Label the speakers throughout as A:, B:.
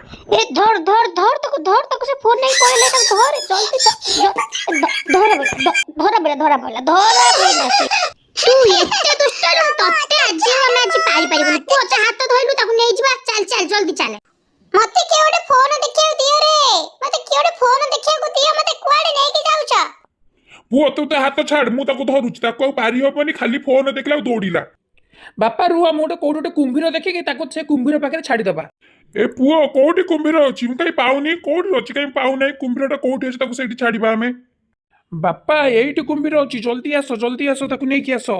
A: ए धर तक से फोन नहीं पड़े तक धर जल्दी धरा बेला से तू एते दुष्ट नु तते आज हम आज पारी पारी बोली तू हाथ धइलु ताकू नै जिबा चल जल्दी चल मते के ओडे फोन देखियो दियो रे मते के ओडे फोन देखियो को दियो मते कुआडे नै के जाउछ
B: पुओ तू तो हाथ छाड़ मु ताको धरुची ताको पारी हबनी खाली फोन देखला दौड़ीला।
C: बापा रुआ मोटे कोड गोटे कुंभीर देखिए ताको से कुंभीर पाखे छाड़ीदबा।
B: ए पुओ कोठी कुंभीर अछि मु कहीं पाउनी कोठी अछि कहीं पाउ नै कुंभीरटा कोठी अछि ताको सेठी छाड़ीबा हमें।
C: बापा एइट कुंभीर अछि जल्दी आसो ताको नै कि आसो।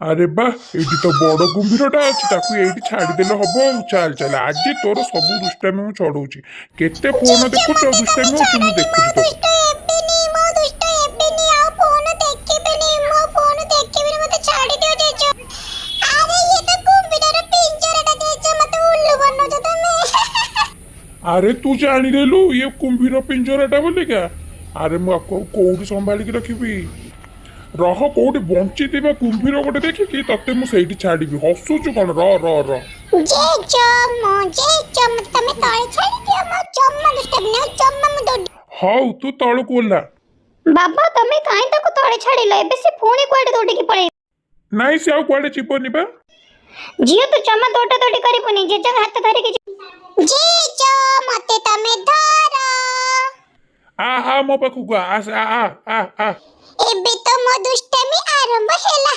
B: अरे बा एठी तो बड़ कुंभीरटा अछि ताको एठी छाड़ी देले हबो चल आज तोर सब दुष्टामी मु छड़ौची केते फोन देखुछ दुष्टामी हो तुम देखुछ तो अरे तू जानी देलु ये कुंभीर पिंजराटा बोली क्या। अरे मु कोठी संभालिक रखिबी रह कोठी बंची थिबा कुंभीर गोटे देखिकी तते मु सेठी छाड़ीबी हसुचु कोन र र र
A: तमे तळे छाडी दियो म चम्मा दुष्टमी न चम्मा मु दो
B: हाउ तू तळको ओला
A: बाबा तमे काई तको तळे छाडीलो एबे से फोने कोडे दोडी की पळे
B: नाइ से आउ कोडे चिपनी बा
A: जियो तू चम्मा दोटा दोडी करिपुनी जे जग हाथ धरि के जीजो मते तमे धरा
B: आ मो पाखु आ आ आ आ
A: एबे तो मो दुष्टमी आरंभ ହେଲା